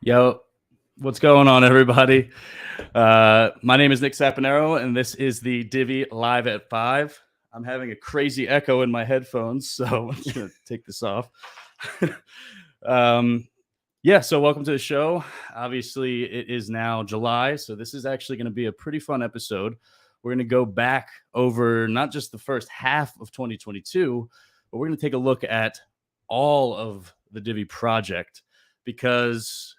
Yo, what's going on, everybody? My name is Nick Saponaro, and this is the Divi Live at 5. I'm having a crazy echo in my headphones, so I'm just going to take this off. So welcome to the show. Obviously, it is now July, so this is actually going to be a pretty fun episode. We're going to go back over not just the first half of 2022, but we're going to take a look at all of the Divi project, because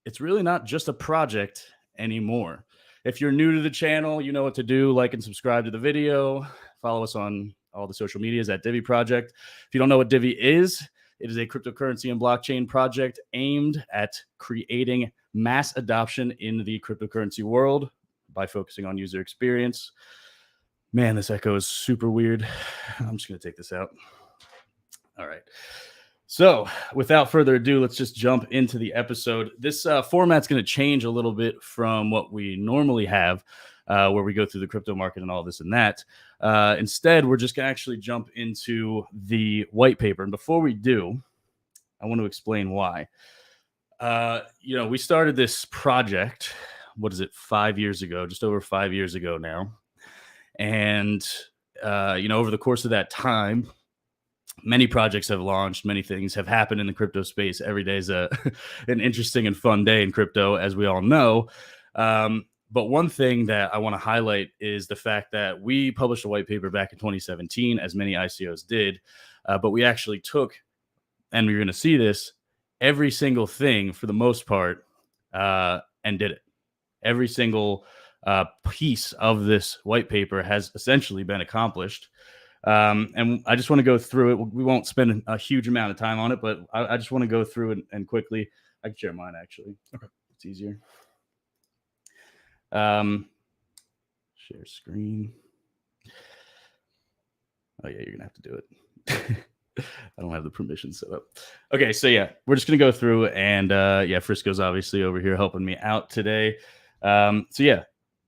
it's really not just a project anymore. If you're new to the channel, you know what to do. Like and subscribe to the video. Follow us on all the social medias at Divi Project. If you don't know what Divi is, it is a cryptocurrency and blockchain project aimed at creating mass adoption in the cryptocurrency world by focusing on user experience. Man, this echo is super weird. I'm just going to take this out. All right. So without further ado, let's just jump into the episode. This format's going to change a little bit from what we normally have, where we go through the crypto market and all this and that. Instead, we're just going to actually jump into the white paper. And before we do, I want to explain why. We started this project, 5 years ago, just over 5 years ago now. And, over the course of that time, many projects have launched, many things have happened in the crypto space. Every day is an interesting and fun day in crypto, as we all know. But one thing that I want to highlight is the fact that we published a white paper back in 2017, as many ICOs did. But we actually took, and you're going to see this, every single thing for the most part, and did it. Every single piece of this white paper has essentially been accomplished. And I just want to go through it. We won't spend a huge amount of time on it, but I just want to go through it and quickly. I can share mine, actually. Okay. It's easier. Share screen. Oh, yeah, you're going to have to do it. I don't have the permission set up. Okay, so yeah, we're just going to go through. And Frisco's obviously over here helping me out today.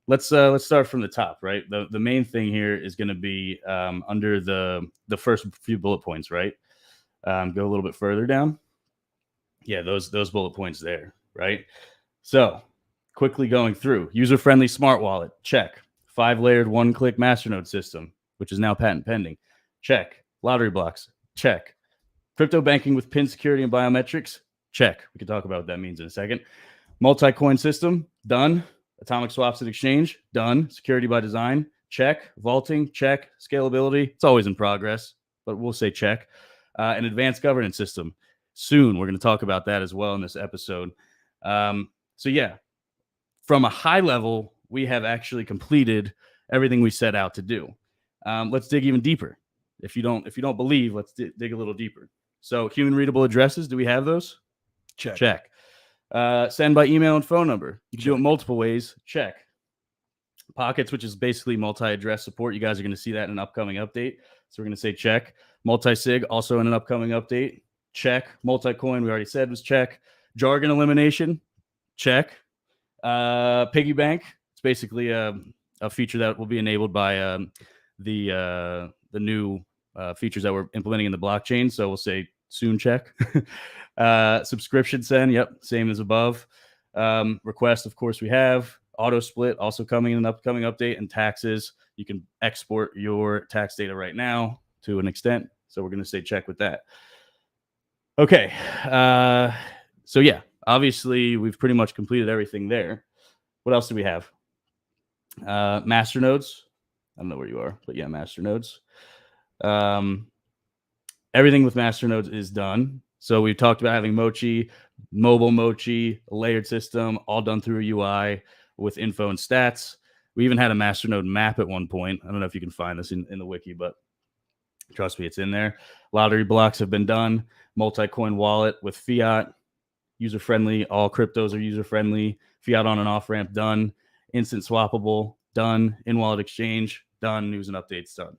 Let's start from the top, right? The main thing here is going to be under the first few bullet points, right? Go a little bit further down. Yeah, those bullet points there, right? So quickly going through: user-friendly smart wallet, check. 5-layered one-click masternode system, which is now patent pending, check. Lottery blocks, check. Crypto banking with PIN security and biometrics, check. We can talk about what that means in a second. Multi-coin system, done. Atomic swaps and exchange, done. Security by design, check. Vaulting, check. Scalability, it's always in progress, but we'll say check. An advanced governance system, soon. We're going to talk about that as well in this episode. From a high level, we have actually completed everything we set out to do. Let's dig even deeper. If you don't believe, let's dig a little deeper. So human readable addresses, do we have those? Check. Send by email and phone number. You can do it multiple ways. Check. Pockets, which is basically multi-address support. You guys are going to see that in an upcoming update. So we're going to say check. Multi-sig, also in an upcoming update. Check. Multi-coin, we already said was check. Jargon elimination, check. Piggy bank, it's basically a feature that will be enabled by the new features that we're implementing in the blockchain. So we'll say soon check. Subscription send, yep, same as above. Request, of course, we have. Auto split, also coming in an upcoming update. And taxes, you can export your tax data right now to an extent. So we're going to say check with that. Okay. Obviously we've pretty much completed everything there. What else do we have? Master nodes. I don't know where you are, but yeah, masternodes. Everything with masternodes is done. So we've talked about having Mochi, mobile Mochi, a layered system, all done through a UI with info and stats. We even had a masternode map at one point. I don't know if you can find this in the wiki, but trust me, it's in there. Lottery blocks have been done. Multi-coin wallet with fiat, user-friendly. All cryptos are user-friendly. Fiat on and off ramp done. Instant swappable done. In-wallet exchange done. News and updates done.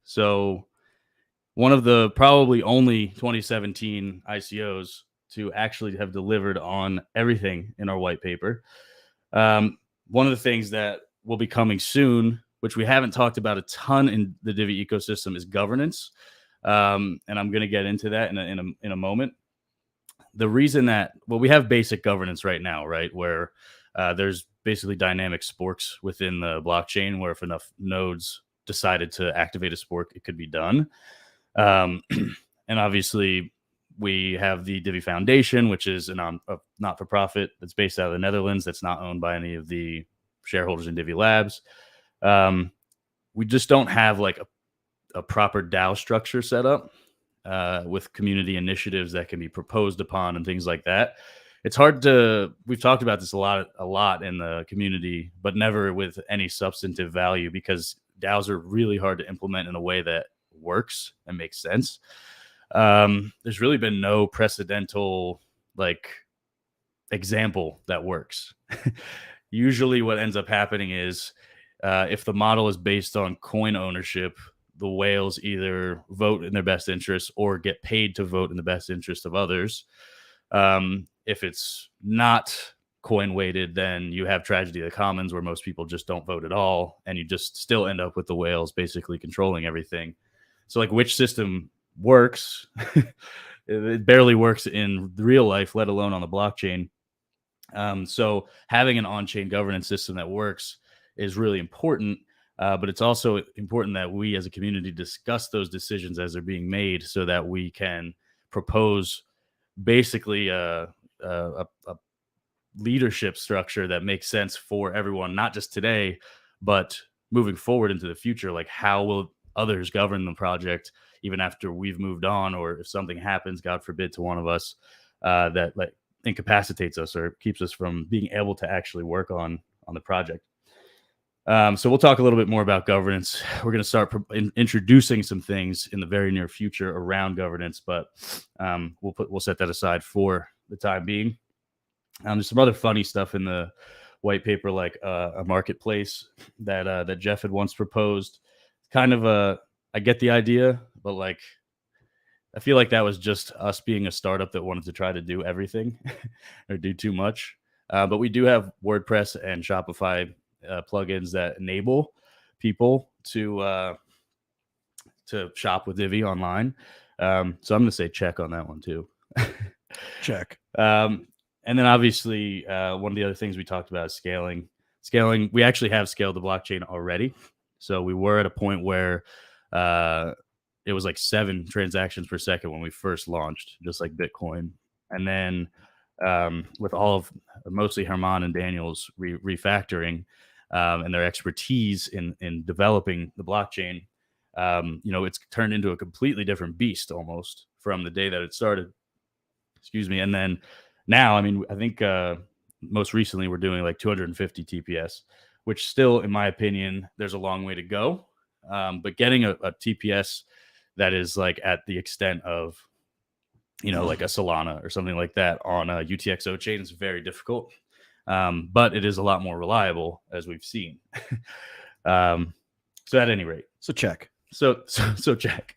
So one of the probably only 2017 ICOs to actually have delivered on everything in our white paper. One of the things that will be coming soon, which we haven't talked about a ton in the Divi ecosystem, is governance. And I'm going to get into that in a moment. The reason that, well, we have basic governance right now, right? Where there's basically dynamic sporks within the blockchain where if enough nodes decided to activate a spork, it could be done. And obviously, we have the Divi Foundation, which is a not-for-profit that's based out of the Netherlands. That's not owned by any of the shareholders in Divi Labs. We just don't have like a proper DAO structure set up with community initiatives that can be proposed upon and things like that. It's hard to. We've talked about this a lot in the community, but never with any substantive value because DAOs are really hard to implement in a way that works and makes sense. There's really been no precedental like example that works. Usually what ends up happening is if the model is based on coin ownership, the whales either vote in their best interest or get paid to vote in the best interest of others. If it's not coin weighted, then you have tragedy of the commons where most people just don't vote at all and you just still end up with the whales basically controlling everything. So like which system works? It barely works in real life, let alone on the blockchain. So having an on-chain governance system that works is really important, but it's also important that we as a community discuss those decisions as they're being made so that we can propose basically a leadership structure that makes sense for everyone, not just today, but moving forward into the future. Like how will others govern the project even after we've moved on, or if something happens, God forbid, to one of us that like incapacitates us or keeps us from being able to actually work on the project. So we'll talk a little bit more about governance. We're going to start introducing some things in the very near future around governance, but we'll set that aside for the time being. There's some other funny stuff in the white paper, like a marketplace that Jeff had once proposed. Kind of I get the idea, but like I feel like that was just us being a startup that wanted to try to do everything or do too much. But we do have WordPress and Shopify plugins that enable people to shop with Divi online. So I'm going to say check on that one too. Check. And then obviously one of the other things we talked about is scaling. We actually have scaled the blockchain already. So we were at a point where it was like 7 transactions per second when we first launched, just like Bitcoin. And then with all of mostly Herman and Daniel's refactoring and their expertise in developing the blockchain, it's turned into a completely different beast almost from the day that it started. Excuse me. And then now, I mean, I think most recently we're doing like 250 TPS, which still, in my opinion, there's a long way to go. But getting a TPS that is like at the extent of, like a Solana or something like that on a UTXO chain is very difficult. But it is a lot more reliable, as we've seen. So at any rate, so check. So check.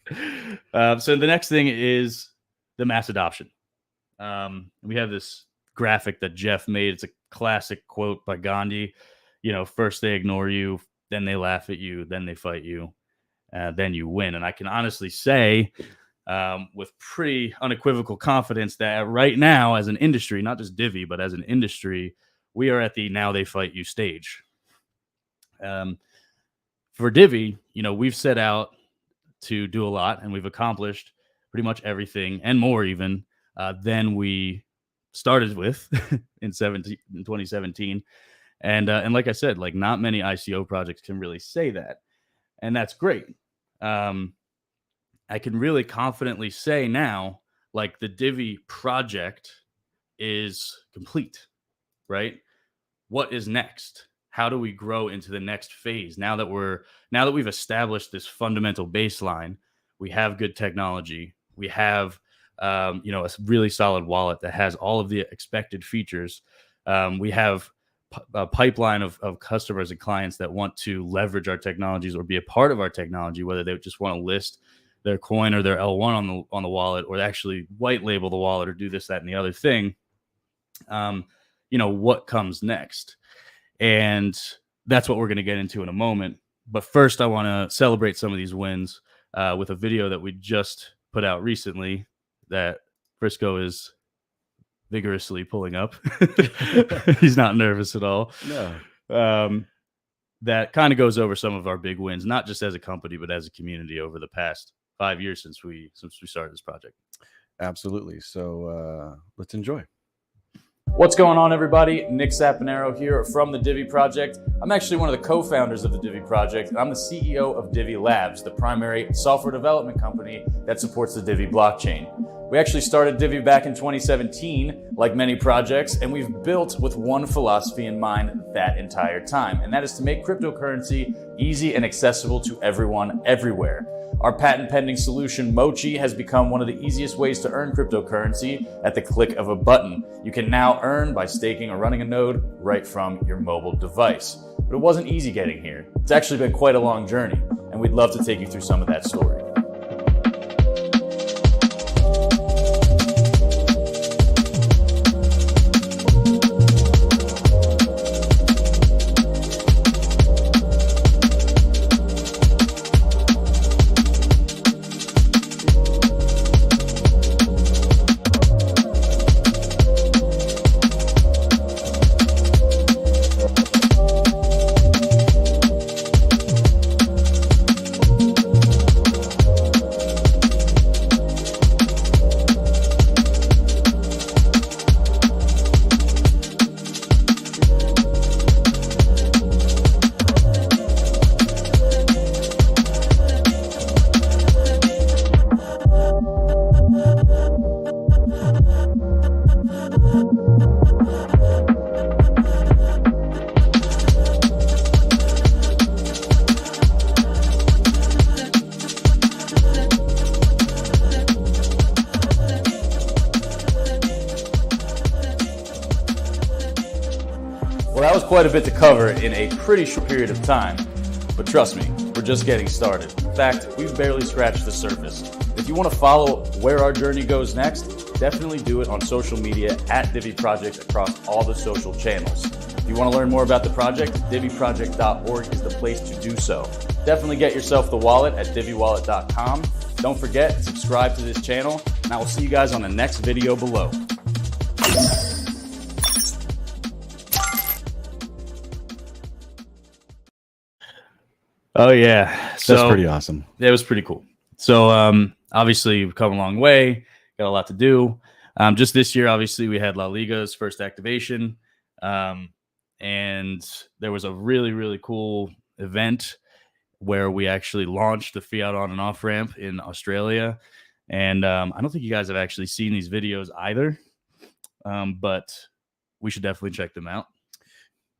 So the next thing is the mass adoption. We have this graphic that Jeff made. It's a classic quote by Gandhi. First they ignore you, then they laugh at you, then they fight you, then you win. And I can honestly say with pretty unequivocal confidence that right now as an industry, not just Divi, but as an industry, we are at the now they fight you stage. For Divi, we've set out to do a lot and we've accomplished pretty much everything and more even than we started with in 2017. And like I said, like not many ICO projects can really say that, and that's great. I can really confidently say now, like the Divi project is complete, right? What is next? How do we grow into the next phase? Now that we've established this fundamental baseline, we have good technology, we have a really solid wallet that has all of the expected features. We have a pipeline of customers and clients that want to leverage our technologies or be a part of our technology, whether they just want to list their coin or their L1 on the wallet, or actually white label the wallet or do this, that, and the other thing. What comes next? And that's what we're going to get into in a moment. But first, I want to celebrate some of these wins with a video that we just put out recently that Frisco is vigorously pulling up. He's not nervous at all. No. That kind of goes over some of our big wins, not just as a company, but as a community over the past 5 years since we started this project. Absolutely. So let's enjoy. What's going on, everybody? Nick Saponaro here from the Divi Project. I'm actually one of the co-founders of the Divi Project, and I'm the CEO of Divi Labs, the primary software development company that supports the Divi blockchain. We actually started Divi back in 2017, like many projects, and we've built with one philosophy in mind that entire time, and that is to make cryptocurrency easy and accessible to everyone, everywhere. Our patent-pending solution, Mochi, has become one of the easiest ways to earn cryptocurrency at the click of a button. You can now earn by staking or running a node right from your mobile device. But it wasn't easy getting here. It's actually been quite a long journey, and we'd love to take you through some of that story. Well, that was quite a bit to cover in a pretty short period of time, but trust me, we're just getting started. In fact, we've barely scratched the surface. If you want to follow where our journey goes next, definitely do it on social media at Divi Project across all the social channels. If you want to learn more about the project, diviproject.org is the place to do so. Definitely get yourself the wallet at diviwallet.com. Don't forget, subscribe to this channel, and I will see you guys on the next video below. Oh yeah, That's pretty awesome. It was pretty cool. So obviously we've come a long way, got a lot to do. Just this year, obviously we had La Liga's first activation, and there was a really, really cool event where we actually launched the fiat on and off ramp in Australia. And I don't think you guys have actually seen these videos either, but we should definitely check them out.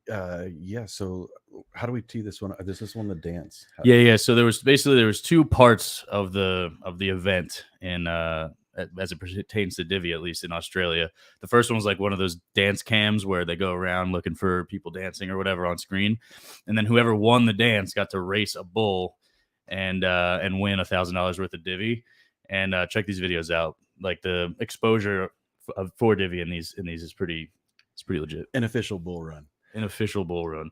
Yeah. So how do we tee this one? Is this one the dance? Yeah. So there was two parts of the event in as it pertains to Divi, at least in Australia. The first one was like one of those dance cams where they go around looking for people dancing or whatever on screen, and then whoever won the dance got to race a bull and win $1,000 worth of Divi. And check these videos out. Like the exposure for Divi in these is pretty legit. An official bull run. An official bull run.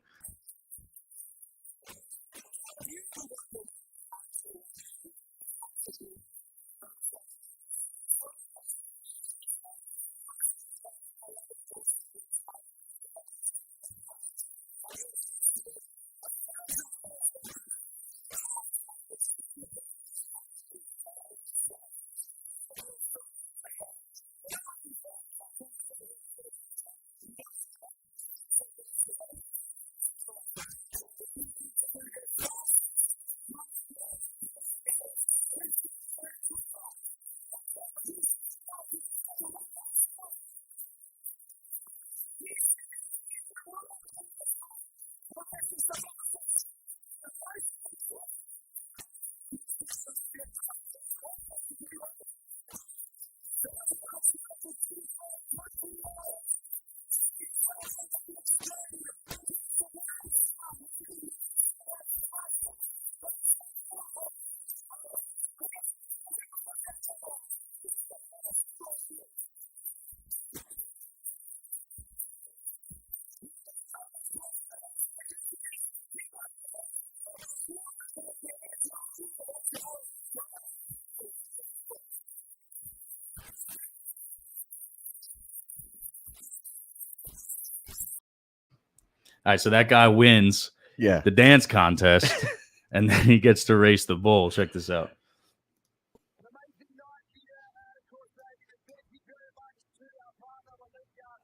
All right, so that guy wins Yeah. the dance contest, and then he gets to race the bull. Check this out.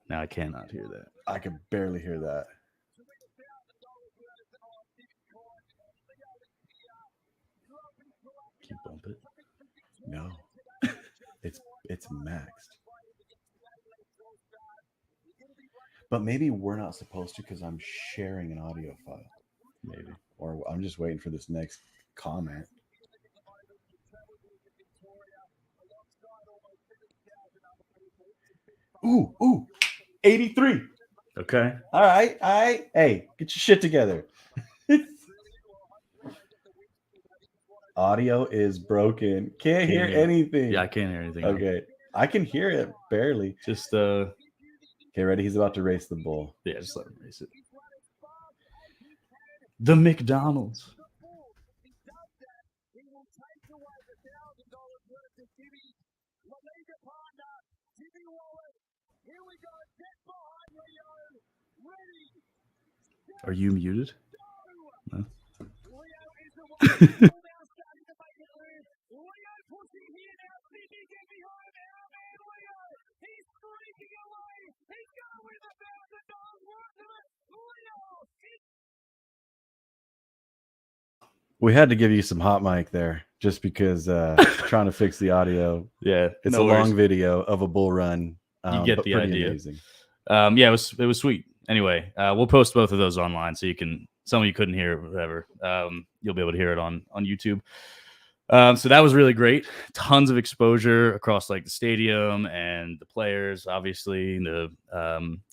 Now I cannot hear that. I can barely hear that. Can you bump it? No. It's maxed. But maybe we're not supposed to because I'm sharing an audio file. Maybe. Or I'm just waiting for this next comment. Ooh, 83. Okay. All right. Hey, get your shit together. Audio is broken. Can't hear anything. Yeah, I can't hear anything. Okay. I can hear it barely. Just Okay, ready? He's about to race the bull. yeah, just let him race it. The McDonald's. Are you muted? No. We had to give you some hot mic there just because trying to fix the audio. Yeah, It's no a worries. long video of a bull run. You get but the pretty idea. Amazing. Yeah, it was sweet. Anyway, we'll post both of those online so you can. Some of you couldn't hear it, whatever. You'll be able to hear it on YouTube. So that was really great. Tons of exposure across like the stadium and the players, obviously the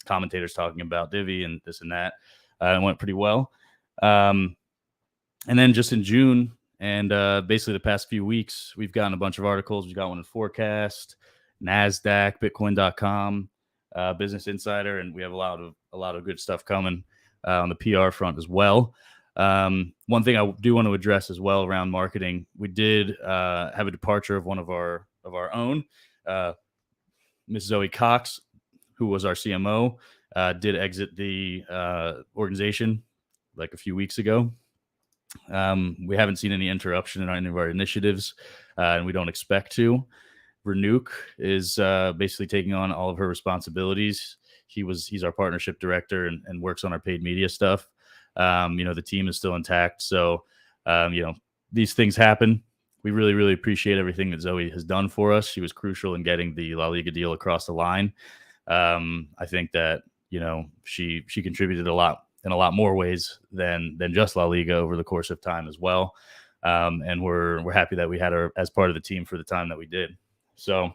commentators talking about Divi and this and that. It went pretty well. And then just in June and basically the past few weeks, we've gotten a bunch of articles. We've got one in Forecast, NASDAQ, Bitcoin.com, Business Insider, and we have a lot of good stuff coming on the PR front as well. One thing I do want to address as well around marketing, we did have a departure of one of our own, Miss Zoe Cox, who was our CMO, did exit the organization like a few weeks ago. We haven't seen any interruption in any of our initiatives, and we don't expect to. Renuk is basically taking on all of her responsibilities. He's our partnership director and works on our paid media stuff. The team is still intact. So, these things happen. We really, really appreciate everything that Zoe has done for us. She was crucial in getting the La Liga deal across the line. I think that, she contributed a lot in a lot more ways than just La Liga over the course of time as well. And we're happy that we had her as part of the team for the time that we did. So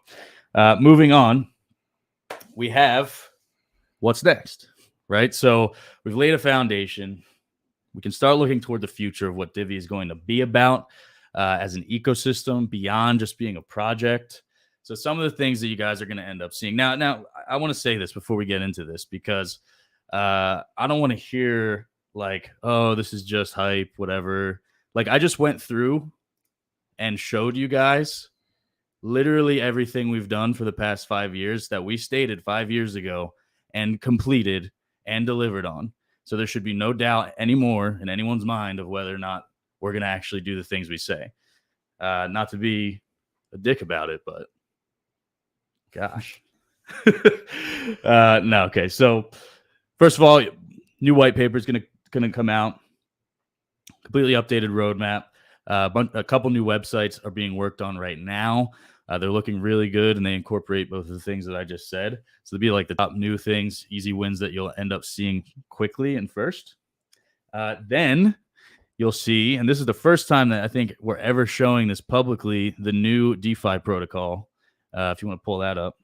moving on, we have what's next, right? So we've laid a foundation. We can start looking toward the future of what Divi is going to be about as an ecosystem beyond just being a project. So some of the things that you guys are going to end up seeing. Now, I want to say this before we get into this, because I don't want to hear like, oh, this is just hype, whatever. Like, I just went through and showed you guys literally everything we've done for the past 5 years that we stated 5 years ago and completed and delivered on. So there should be no doubt anymore in anyone's mind of whether or not we're going to actually do the things we say. Not to be a dick about it, but gosh. No, okay. So first of all, new white paper is going to come out. Completely updated roadmap. A couple new websites are being worked on right now. They're looking really good, and they incorporate both of the things that I just said. So they'll be like the top new things, easy wins that you'll end up seeing quickly and first. Then you'll see, and this is the first time that I think we're ever showing this publicly, the new DeFi protocol, if you want to pull that up.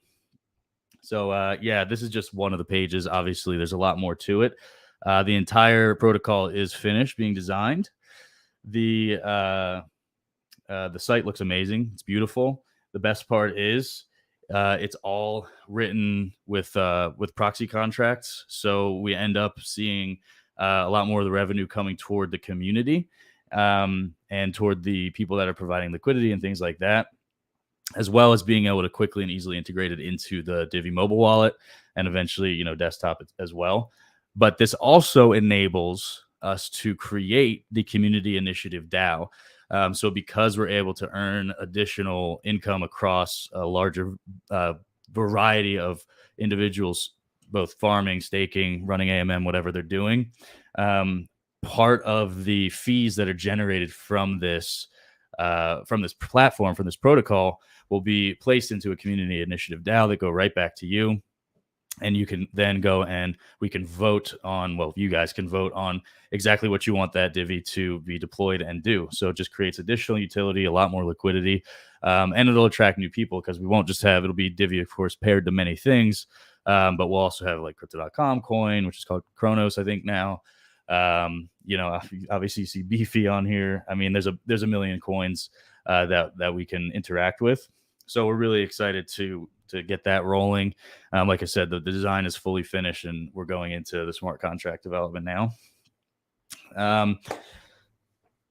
So, this is just one of the pages. Obviously, there's a lot more to it. The entire protocol is finished being designed. The site looks amazing. It's beautiful. The best part is it's all written with proxy contracts. So we end up seeing a lot more of the revenue coming toward the community and toward the people that are providing liquidity and things like that, as well as being able to quickly and easily integrate it into the Divi mobile wallet and eventually, desktop as well. But this also enables us to create the community initiative DAO. So because we're able to earn additional income across a larger variety of individuals, both farming, staking, running AMM, whatever they're doing, part of the fees that are generated from this platform, from this protocol, will be placed into a community initiative DAO that go right back to you. And you can then go and we can vote on, well, you guys can vote on exactly what you want that Divi to be deployed and do. So it just creates additional utility, a lot more liquidity, and it'll attract new people because we won't just have, it'll be Divi, of course, paired to many things, but we'll also have like crypto.com coin, which is called Kronos, I think now. Obviously you see Beefy on here. I mean, there's a million coins that we can interact with. So we're really excited to get that rolling. Like I said, the design is fully finished and we're going into the smart contract development now.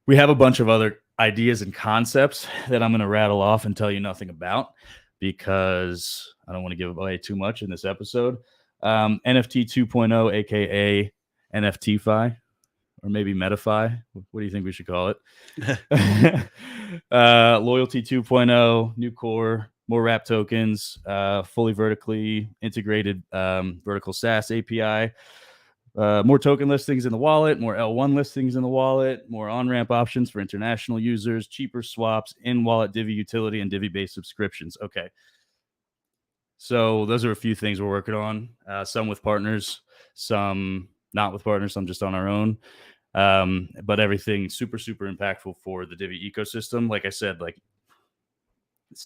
We have a bunch of other ideas and concepts that I'm going to rattle off and tell you nothing about because I don't want to give away too much in this episode. NFT 2.0, aka NFTFi, or maybe MetaFi. What do you think we should call it? Loyalty 2.0, new core, more wrap tokens, fully vertically integrated vertical SaaS API, more token listings in the wallet, more L1 listings in the wallet, more on-ramp options for international users, cheaper swaps, in-wallet Divi utility, and Divi-based subscriptions. Okay. So those are a few things we're working on, some with partners, some not with partners, some just on our own. But everything super, super impactful for the Divi ecosystem. Like I said,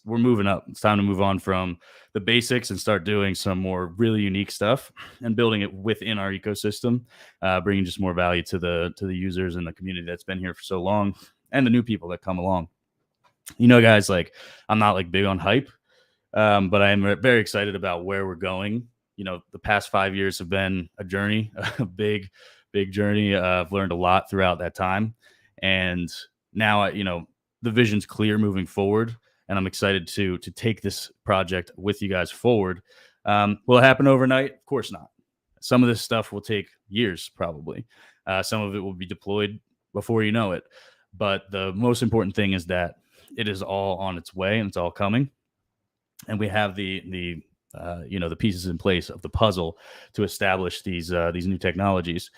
we're moving up. It's time to move on from the basics and start doing some more really unique stuff and building it within our ecosystem, bringing just more value to the users and the community that's been here for so long and the new people that come along. Guys, I'm not big on hype, but I am very excited about where we're going. The past 5 years have been a journey, a big journey. I've learned a lot throughout that time. And now, the vision's clear moving forward. And I'm excited to take this project with you guys forward. Will it happen overnight? Of course not. Some of this stuff will take years, probably. Some of it will be deployed before you know it. But the most important thing is that it is all on its way and it's all coming. And we have the pieces in place of the puzzle to establish these new technologies.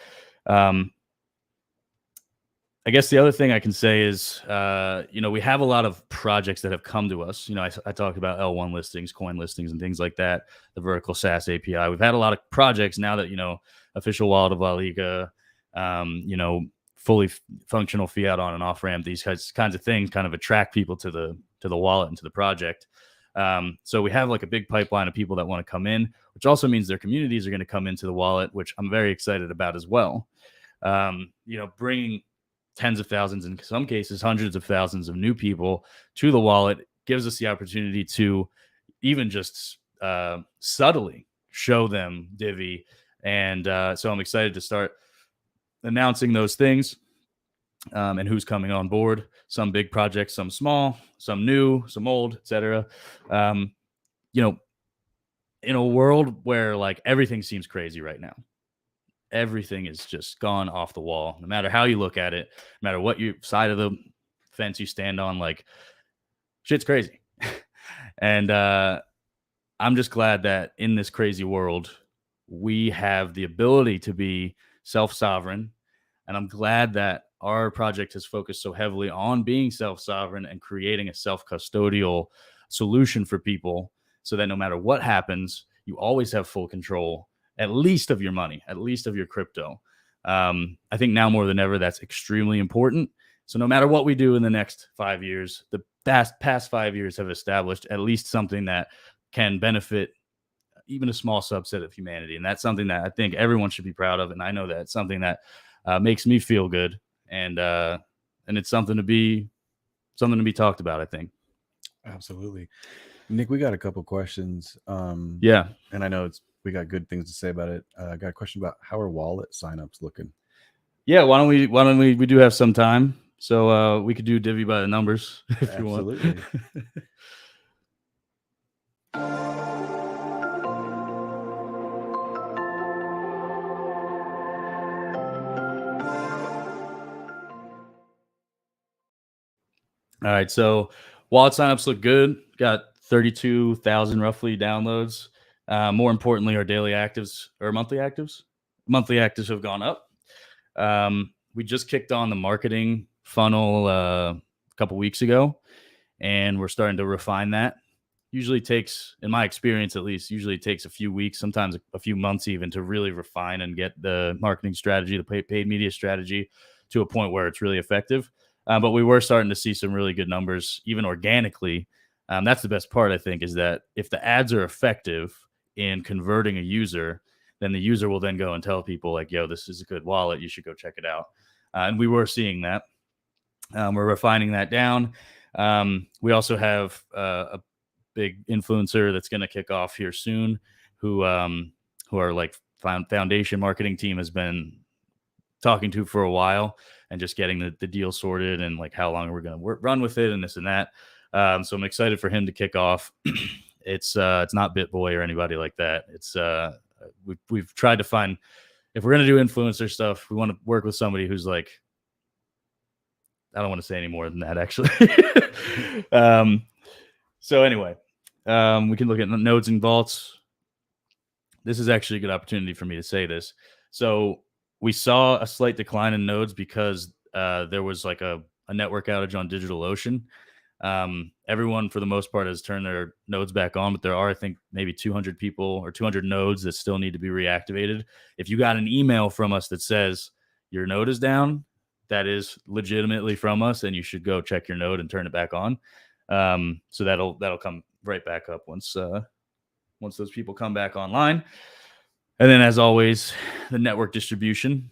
I guess the other thing I can say is, we have a lot of projects that have come to us. I talked about L1 listings, coin listings, and things like that, the vertical SaaS API. We've had a lot of projects now that, official wallet of La Liga, fully functional fiat on and off ramp, these kinds of things kind of attract people to the wallet and to the project. So we have a big pipeline of people that want to come in, which also means their communities are going to come into the wallet, which I'm very excited about as well. Bringing tens of thousands, in some cases, hundreds of thousands of new people to the wallet gives us the opportunity to even just subtly show them Divi. And so I'm excited to start announcing those things and who's coming on board. Some big projects, some small, some new, some old, etc. In a world where everything seems crazy right now, everything is just gone off the wall. No matter how you look at it, no matter what side of the fence you stand on, shit's crazy. And I'm just glad that in this crazy world, we have the ability to be self-sovereign. And I'm glad that our project has focused so heavily on being self-sovereign and creating a self-custodial solution for people so that no matter what happens, you always have full control, at least of your money, at least of your crypto. I think now more than ever, that's extremely important. So no matter what we do in the next 5 years, the past 5 years have established at least something that can benefit even a small subset of humanity. And that's something that I think everyone should be proud of. And I know that it's something that makes me feel good. And it's something to be talked about, I think. Absolutely. Nick, we got a couple questions. Yeah. And I know we got good things to say about it. I got a question about how are wallet signups looking? Yeah, why don't we do have some time. So we could do Divi by the numbers if you want. Absolutely. All right, so wallet signups look good. Got 32,000 roughly downloads. More importantly, our daily actives or monthly actives. Monthly actives have gone up. We just kicked on the marketing funnel a couple weeks ago, and we're starting to refine that. Usually takes, in my experience at least, usually takes a few weeks, sometimes a few months even, to really refine and get the marketing strategy, the paid media strategy to a point where it's really effective. But we were starting to see some really good numbers, even organically. That's the best part, I think, is that if the ads are effective in converting a user, then the user will then go and tell people like, yo, this is a good wallet. You should go check it out. And we were seeing that. We're refining that down. We also have a big influencer that's going to kick off here soon, who our like foundation marketing team has been talking to for a while, and just getting the deal sorted and like how long we're going to run with it and this and that. So I'm excited for him to kick off. It's not BitBoy or anybody like that. It's we've tried to find, if we're going to do influencer stuff, we want to work with somebody who's like, I don't want to say any more than that, actually. So anyway, we can look at nodes and vaults. This is actually a good opportunity for me to say this. So we saw a slight decline in nodes because there was like a network outage on DigitalOcean. Everyone, for the most part, has turned their nodes back on, but there are, I think, maybe 200 people or 200 nodes that still need to be reactivated. If you got an email from us that says your node is down, that is legitimately from us, and you should go check your node and turn it back on. So that'll come right back up once those people come back online. And then, as always, the network distribution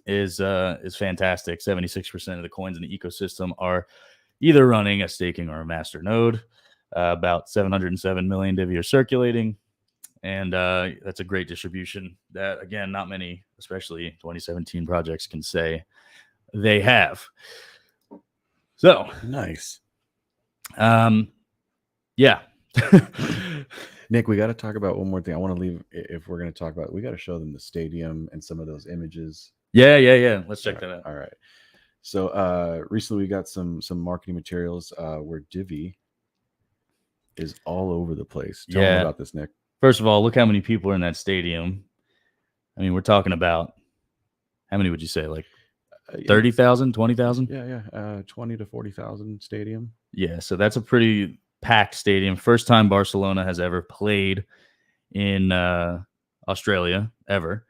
is fantastic. 76% of the coins in the ecosystem are either running a staking or a master node. About 707 million Divi are circulating, and that's a great distribution that, again, not many, especially 2017 projects, can say they have. So nice. Yeah. Nick, we got to talk about one more thing. I want to leave, if we're going to talk about, we got to show them the stadium and some of those images. Yeah. Let's check that out. All right. So recently we got some marketing materials where Divi is all over the place. Tell them about this, Nick. First of all, look how many people are in that stadium. I mean, we're talking about, how many would you say? Like 30,000, 20,000? Yeah. 20 to 40,000 stadium. Yeah, so that's a pretty packed stadium. First time Barcelona has ever played in Australia, ever.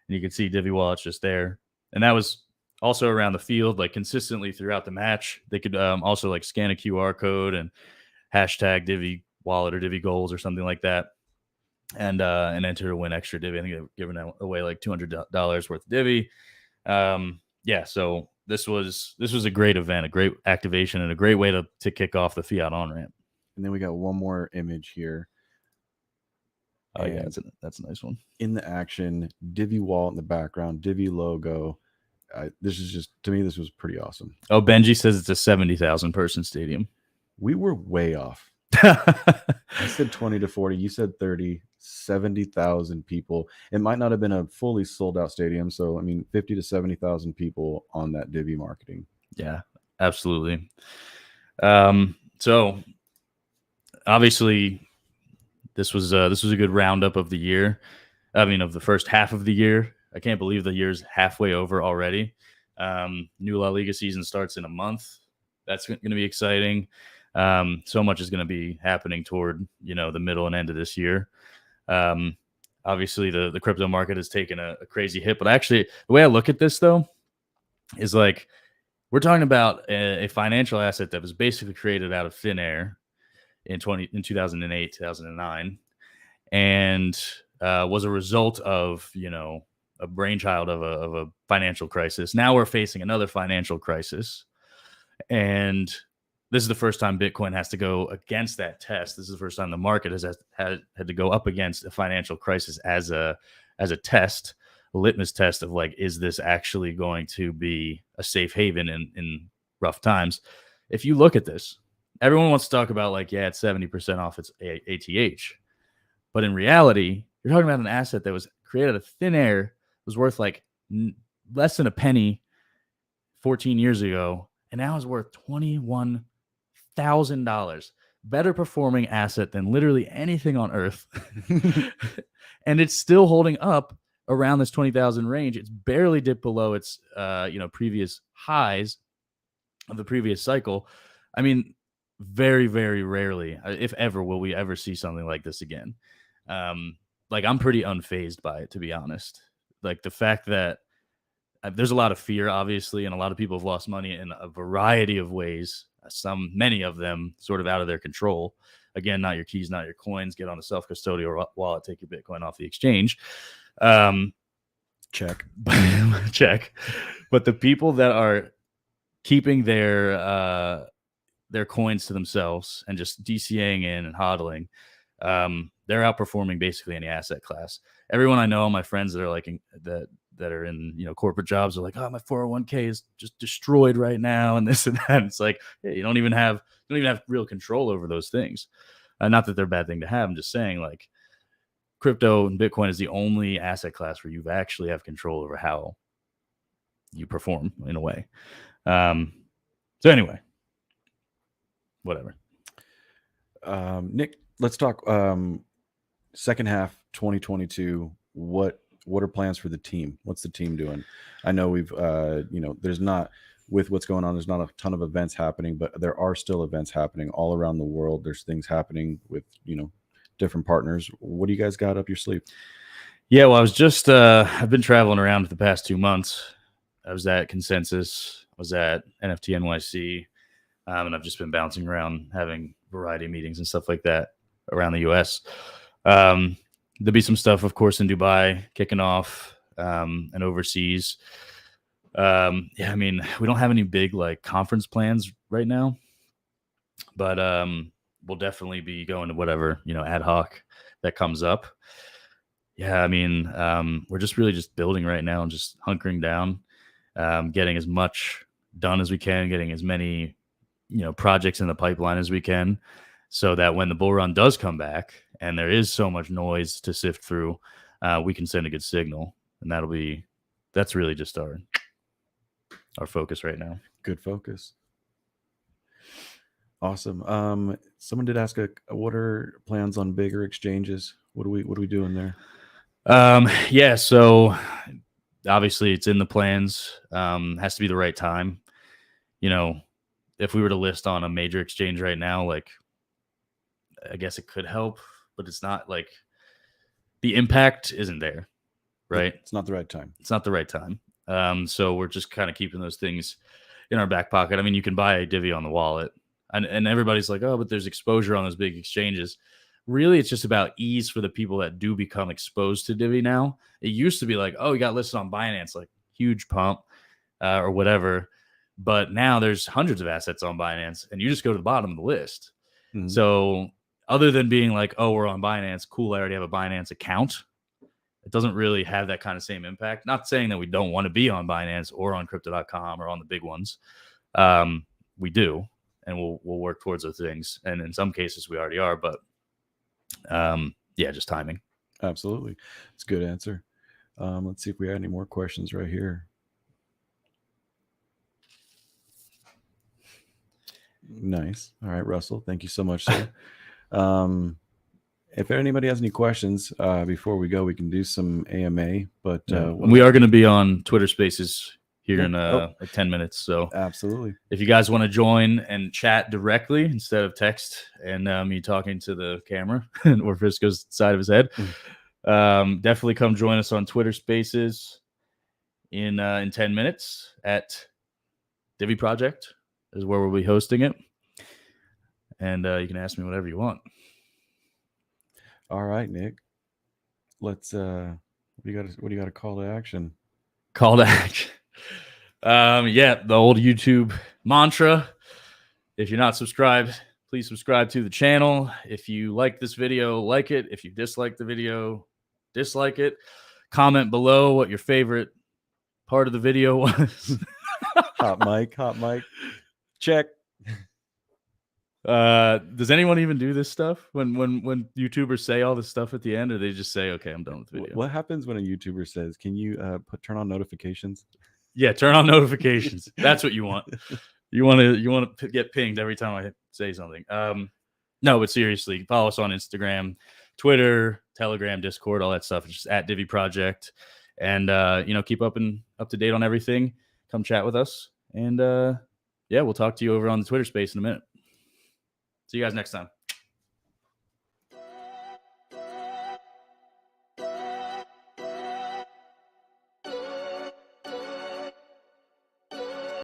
And you can see Divi Wallets just there. And that was also around the field, like consistently throughout the match. They could also like scan a QR code and hashtag Divi Wallet or Divi Goals or something like that, and enter to win extra Divi. I think they're giving away like $200 worth of Divi. Yeah, so this was a great event, a great activation, and a great way to kick off the fiat on ramp. And then we got one more image here. Oh, yeah, that's a nice one. In the action, Divi wallet in the background, Divi logo. This is just, to me, this was pretty awesome. Oh, Benji says it's a 70,000 person stadium. We were way off. I said 20 to 40. You said 30. 70,000 people. It might not have been a fully sold out stadium. So, I mean, 50 to 70,000 people on that Divi marketing. Yeah, absolutely. So obviously this was a good roundup of the year. I mean, of the first half of the year. I can't believe the year's halfway over already. New La Liga season starts in a month. That's going to be exciting. So much is going to be happening toward, the middle and end of this year. Obviously the crypto market has taken a crazy hit, but actually the way I look at this though is like, we're talking about a financial asset that was basically created out of thin air in 2008, 2009, and was a result of, a brainchild of a financial crisis. Now we're facing another financial crisis, and this is the first time Bitcoin has to go against that test. This is the first time the market has had to go up against a financial crisis as a test, a litmus test of like, is this actually going to be a safe haven in rough times? If you look at this, everyone wants to talk about like, yeah, it's 70% off its ATH. But in reality, you're talking about an asset that was created out of thin air, was worth like less than a penny 14 years ago, and now is worth $21,000. Better performing asset than literally anything on earth. And it's still holding up around this 20,000 range. It's barely dipped below its previous highs of the previous cycle. I mean, very, very rarely, if ever, will we ever see something like this again. Like, I'm pretty unfazed by it, to be honest. Like, the fact that there's a lot of fear, obviously, and a lot of people have lost money in a variety of ways. Many of them sort of out of their control. Again, not your keys, not your coins. Get on a self-custodial wallet, take your Bitcoin off the exchange. Check. Check. But the people that are keeping their coins to themselves and just DCAing in and hodling, they're outperforming basically any asset class. Everyone I know, my friends that are like that are in corporate jobs are like, oh, my 401k is just destroyed right now, and this and that. It's like, hey, you don't even have real control over those things. Not that they're a bad thing to have. I'm just saying, like, crypto and Bitcoin is the only asset class where you actually have control over how you perform in a way. So anyway, whatever. Nick, let's talk second half 2022. What are plans for the team? What's the team doing? I know we've there's not, with what's going on, there's not a ton of events happening, but there are still events happening all around the world. There's things happening with different partners. What do you guys got up your sleeve? Yeah, well, I was just I've been traveling around for the past 2 months. I was at Consensus, I was at NFT NYC, and I've just been bouncing around having variety of meetings and stuff like that around the US. There'll be some stuff, of course, in Dubai kicking off, and overseas. I mean, we don't have any big like conference plans right now, but we'll definitely be going to whatever ad hoc that comes up. Yeah, I mean, we're just really just building right now and just hunkering down, getting as much done as we can, getting as many projects in the pipeline as we can, so that when the bull run does come back and there is so much noise to sift through, we can send a good signal, and that's really just our focus right now. Good focus. Awesome. Someone did ask, what are plans on bigger exchanges? What are we doing there? Yeah, so obviously it's in the plans. Has to be the right time. If we were to list on a major exchange right now, like, I guess it could help, but it's not, like, the impact isn't there, right? It's not the right time. It's not the right time. So we're just kind of keeping those things in our back pocket. I mean, you can buy a Divi on the wallet, and everybody's like, oh, but there's exposure on those big exchanges. Really, it's just about ease for the people that do become exposed to Divi now. It used to be like, oh, you got listed on Binance, like huge pump, or whatever. But now there's hundreds of assets on Binance, and you just go to the bottom of the list. Mm-hmm. So other than being like, oh, we're on Binance, cool, I already have a Binance account, it doesn't really have that kind of same impact. Not saying that we don't want to be on Binance or on Crypto.com or on the big ones. We do, and we'll work towards those things. And in some cases, we already are, but just timing. Absolutely. It's a good answer. Let's see if we had any more questions right here. Nice. All right, Russell. Thank you so much, sir. If anybody has any questions before we go, we can do some AMA. But we are going to be on Twitter Spaces here in like 10 minutes. So absolutely, if you guys want to join and chat directly instead of text and me talking to the camera or Frisco's side of his head, definitely come join us on Twitter Spaces in 10 minutes at Divi Project is where we'll be hosting it. And you can ask me whatever you want. All right, Nick. Let's what do you got a call to action? Call to action. The old YouTube mantra. If you're not subscribed, please subscribe to the channel. If you like this video, like it. If you dislike the video, dislike it. Comment below what your favorite part of the video was. Hot mic. Check. Does anyone even do this stuff when YouTubers say all this stuff at the end, or they just say, okay, I'm done with the video? What happens when a YouTuber says, can you turn on notifications? Yeah, turn on notifications. That's what you want. You want to get pinged every time I say something. No, but seriously, follow us on Instagram, Twitter, Telegram, Discord, all that stuff. It's just at Divi Project, and keep up to date on everything. Come chat with us, and we'll talk to you over on the Twitter space in a minute. See you guys next time.